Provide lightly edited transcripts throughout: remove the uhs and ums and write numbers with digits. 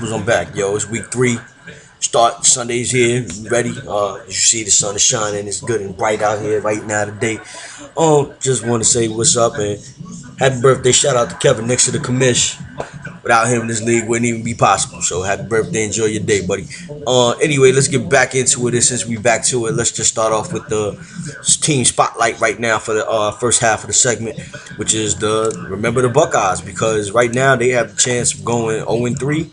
I'm back, yo. It's week 3. Start Sunday's here. Ready? As you see, the sun is shining. It's good and bright out here right now today. Just want to say what's up and happy birthday. Shout out to Kevin next to the commish. Without him, this league wouldn't even be possible. So happy birthday. Enjoy your day, buddy. Anyway, let's get back into it. And since we back to it, let's just start off with the team spotlight right now for the first half of the segment, which is the remember the Buckeyes, because right now they have the chance of going 0-3,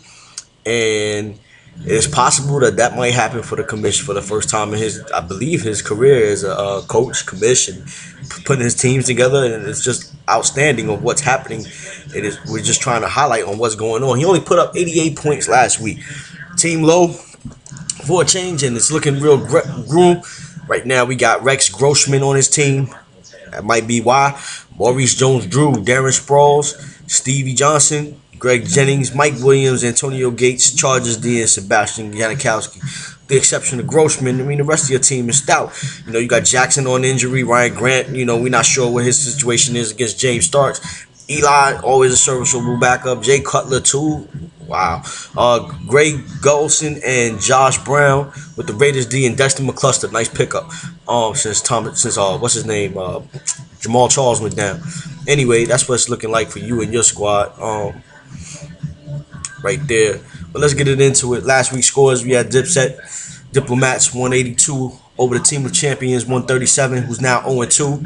and it's possible that might happen for the commission for the first time in I believe, his career as a coach, commission, putting his teams together, and it's just outstanding of what's happening. We're just trying to highlight on what's going on. He only put up 88 points last week. Team low for a change, and it's looking real grim. Right now, we got Rex Grossman on his team. That might be why. Maurice Jones-Drew, Darren Sproles, Stevie Johnson, Greg Jennings, Mike Williams, Antonio Gates, Chargers D, and Sebastian Janikowski. The exception of Grossman, I mean, the rest of your team is stout. You got Jackson on injury, Ryan Grant, we're not sure what his situation is against James Starks. Eli, always a serviceable backup. Jay Cutler, too. Wow. Greg Golson and Josh Brown with the Raiders D, and Destin McCluster. Nice pickup. Since what's his name? Jamal Charles went down. Anyway, that's what it's looking like for you and your squad. Right there. But let's get it into it. Last week's scores, we had Diplomats 182 over the Team of Champions 137, who's now 0-2.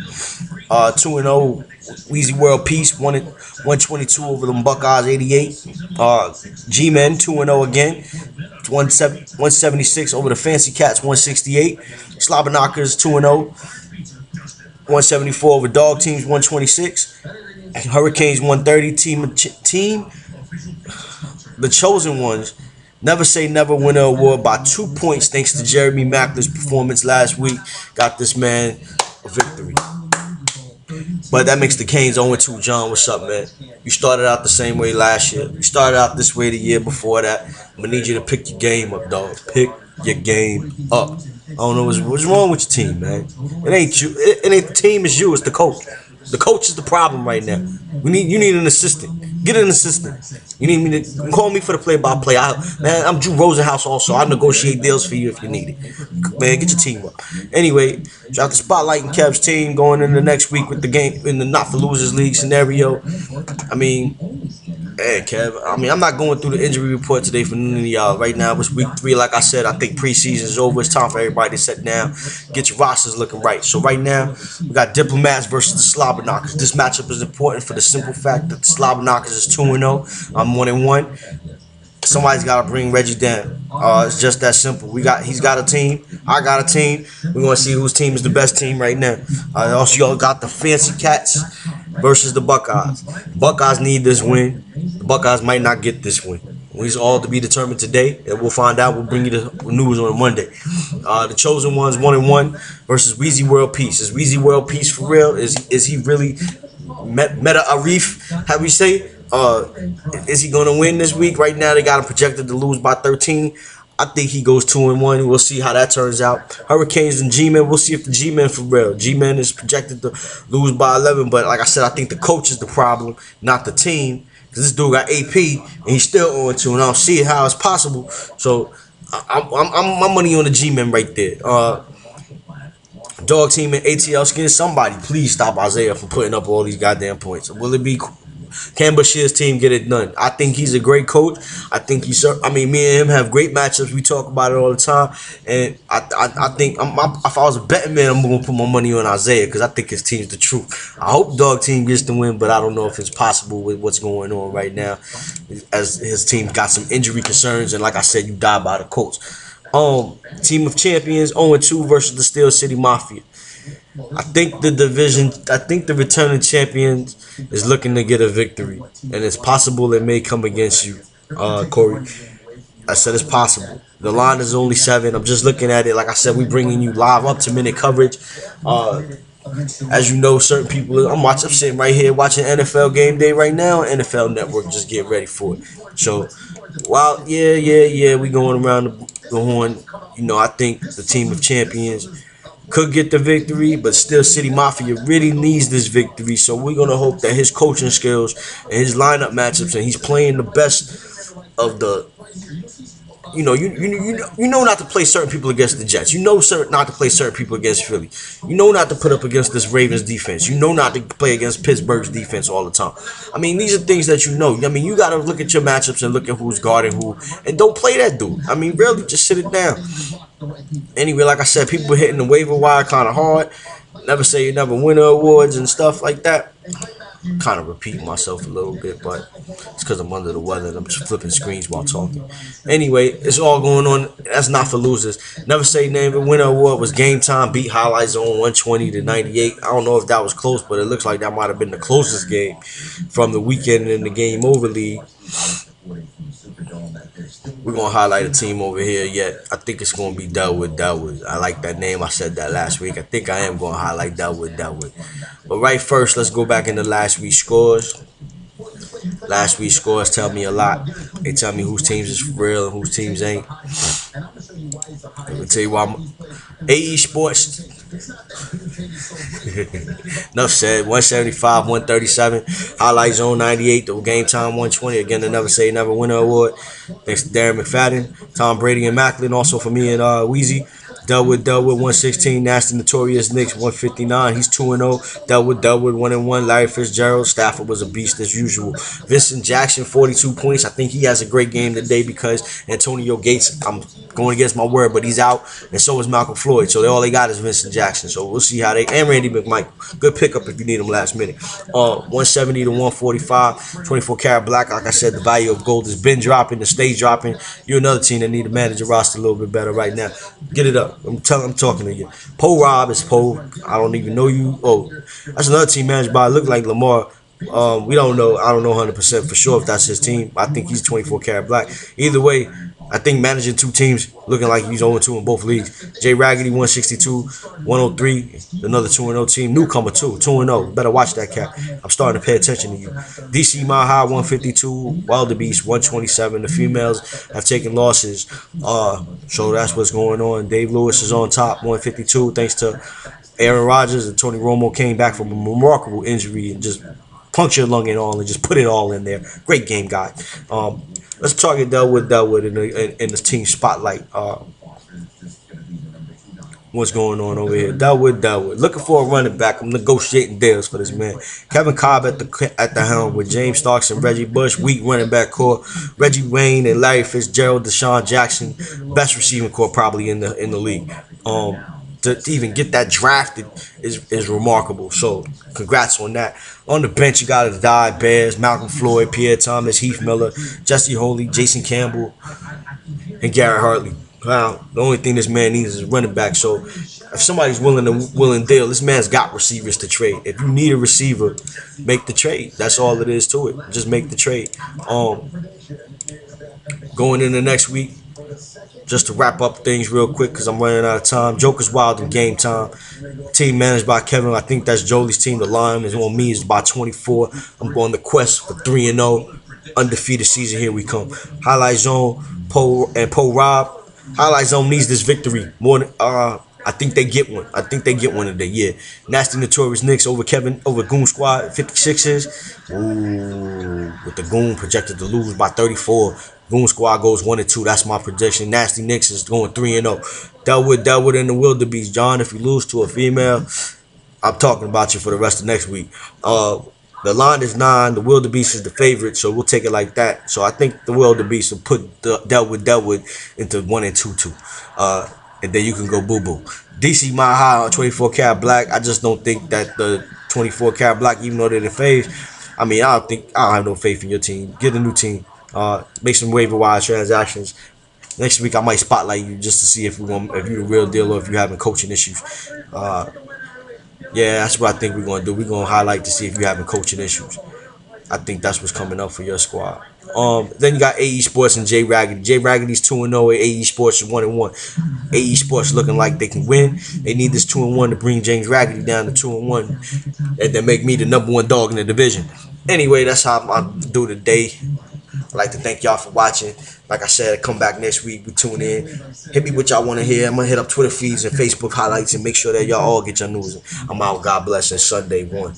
2-0 Weezy World Peace 122 over the Buckeyes 88. G-Men 2-0 again. 176 over the Fancy Cats 168. Slobberknockers 2-0. 174 over Dog Teams 126. Hurricanes 130. Team The Chosen Ones Never Say Never win an award by 2 points thanks to Jeremy Mackler's performance last week. Got this man a victory. But that makes the Canes 0-2. John, what's up, man? You started out the same way last year. You started out this way the year before that. I'm going to need you to pick your game up, dog. Pick your game up. I don't know what's wrong with your team, man. It ain't you. It ain't the team, it's you. It's the coach. The coach is the problem right now. You need an assistant. Get an assistant. You need me to call me for the play-by-play. Man, I'm Drew Rosenhaus also. I negotiate deals for you if you need it. Man, get your team up. Anyway, drop the spotlight in Kev's team going into next week with the game in the Not for Losers League scenario. I mean, hey, Kev. I'm not going through the injury report today for none of y'all. Right now, it's week 3. Like I said, I think preseason is over. It's time for everybody to sit down, get your rosters looking right. So right now, we got Diplomats versus the Slobberknockers. This matchup is important for the simple fact that the Slobberknockers is 2-0. I'm 1-1. Somebody's got to bring Reggie down. It's just that simple. He's got a team. I got a team. We're going to see whose team is the best team right now. Also, y'all got the Fancy Cats versus the Buckeyes. Buckeyes need this win. The Buckeyes might not get this win. It's all to be determined today, and we'll find out. We'll bring you the news on Monday. The Chosen Ones 1-1 versus Weezy World Peace. Is Weezy World Peace for real? Is he really Meta Arif? How we say? Is he gonna win this week? Right now, they got him projected to lose by 13. I think he goes 2-1. We'll see how that turns out. Hurricanes and G-Men. We'll see if the G-Men for real. G-Men is projected to lose by 11, but like I said, I think the coach is the problem, not the team. Because this dude got AP and he's still 0-2, and I don't see how it's possible. So I'm my money on the G-Men right there. Dog Team and ATL Skin. Somebody please stop Isaiah from putting up all these goddamn points. Will it be Cam Bashir's team get it done? I think he's a great coach. I think me and him have great matchups. We talk about it all the time, and I think if I was a betting man, I'm gonna put my money on Isaiah because I think his team's the truth. I hope Dog Team gets the win, but I don't know if it's possible with what's going on right now, as his team got some injury concerns, and like I said, you die by the coach. Team of Champions 0-2 versus the Steel City Mafia. I think the returning champions is looking to get a victory, and it's possible it may come against you, Corey. I said it's possible. The line is only 7. I'm just looking at it. Like I said, we bringing you live up-to-minute coverage. As you know, certain people, I'm sitting right here watching NFL Game Day right now. NFL Network, just get ready for it. So, while we going around the horn. I think the Team of Champions could get the victory, but still City Mafia really needs this victory. So we're going to hope that his coaching skills and his lineup matchups, and he's playing the best of the, you know not to play certain people against the Jets. You know not to play certain people against Philly. You know not to put up against this Ravens defense. You know not to play against Pittsburgh's defense all the time. I mean, these are things that you know. I mean, you got to look at your matchups and look at who's guarding who, and don't play that dude. I mean, really, just sit it down. Anyway, like I said, people hitting the waiver wire kind of hard. Never say you never win awards and stuff like that. Kind of repeating myself a little bit, but it's because I'm under the weather and I'm just flipping screens while talking. Anyway, it's all going on. That's not for losers. Never say never win award was Game Time beat Highlight Zone 120-98. I don't know if that was close, but it looks like that might have been the closest game from the weekend in the Game Over League. We're going to highlight a team over here yet. I think it's going to be Delwood. I like that name. I said that last week. I think I am going to highlight Delwood. But right first, let's go back into last week's scores. Last week's scores tell me a lot. They tell me whose teams is for real and whose teams ain't. Let me tell you why. AE Sports. Enough said. 175, 137. Highlight Zone 98. The Game Time 120. Again, the Never Say Never Winner Award. Thanks to Darren McFadden, Tom Brady, and Macklin. Also for me and Weezy. Delwood 116, Nasty Notorious Knicks 159. He's 2-0. Delwood 1-1. Larry Fitzgerald, Stafford was a beast as usual. Vincent Jackson 42 points. I think he has a great game today because Antonio Gates, I'm going against my word, but he's out, and so is Malcolm Floyd. So all they got is Vincent Jackson. So we'll see how they, and Randy McMichael. Good pickup if you need him last minute. 170 to 145. 24 karat black. Like I said, the value of gold has been dropping. The stays dropping. You're another team that need to manage your roster a little bit better right now. Get it up. I'm talking to you. Poe Rob is Poe. I don't even know you. Oh, that's another team managed by, look like Lamar. We don't know. I don't know 100% for sure if that's his team. I think he's 24 karat black. Either way, I think managing two teams looking like he's 0-2 in both leagues. Jay Raggedy 162, 103. Another 2-0 team. Newcomer too, 2-0. Better watch that cat. I'm starting to pay attention to you. DC Maha 152, Wildebeest 127. The females have taken losses. So that's what's going on. Dave Lewis is on top, 152. Thanks to Aaron Rodgers, and Tony Romo came back from a remarkable injury and just punctured lung and all and just put it all in there. Great game, guy. Let's target Delwood in the team spotlight. What's going on over here? Delwood. Looking for a running back. I'm negotiating deals for this man. Kevin Cobb at the helm with James Starks and Reggie Bush. Weak running back core. Reggie Wayne and Larry Fitzgerald, Deshaun Jackson. Best receiving core probably in the league. To even get that drafted is remarkable. So congrats on that. On the bench, you got the Die Bears, Malcolm Floyd, Pierre Thomas, Heath Miller, Jesse Holy, Jason Campbell, and Garrett Hartley. Wow, the only thing this man needs is a running back. So if somebody's willing deal, this man's got receivers to trade. If you need a receiver, make the trade. That's all it is to it. Just make the trade. Going into next week, just to wrap up things real quick because I'm running out of time. Joker's Wild and Game Time. Team managed by Kevin. I think that's Jolie's team. The line is on me. It's by 24. I'm going the quest for 3-0. Undefeated season. Here we come. Highlight Zone, Poe Rob. Highlight Zone needs this victory more than I think they get one. I think they get one today. Yeah. Nasty Notorious Knicks over Goon Squad 56ers. Ooh, with the Goon projected to lose by 34. Goon Squad goes 1-2. That's my prediction. Nasty Knicks is going 3-0. Delwood in the Wildebeest. John, if you lose to a female, I'm talking about you for the rest of next week. The line is 9. The Wildebeest is the favorite, so we'll take it like that. So I think the Wildebeest will put Delwood into 1-2. And then you can go boo-boo. DC Maha 24 karat black. I just don't think that the 24 karat black, even though they're the faves, I mean, I don't have no faith in your team. Get a new team. Make some waiver wire transactions. Next week I might spotlight you just to see if you're the real deal or if you're having coaching issues. Yeah, that's what I think we're gonna do. We're gonna highlight to see if you're having coaching issues. I think that's what's coming up for your squad. Then you got AE Sports and Jay Raggedy. Jay Raggedy's 2-0. AE Sports is 1-1. AE Sports looking like they can win. They need this 2-1 to bring James Raggedy down to 2-1 and then make me the #1 dog in the division. Anyway, that's how I do today. I'd like to thank y'all for watching. Like I said, come back next week. We tune in. Hit me what y'all want to hear. I'm going to hit up Twitter feeds and Facebook highlights and make sure that y'all all get your news. I'm out. God bless. And Sunday 1.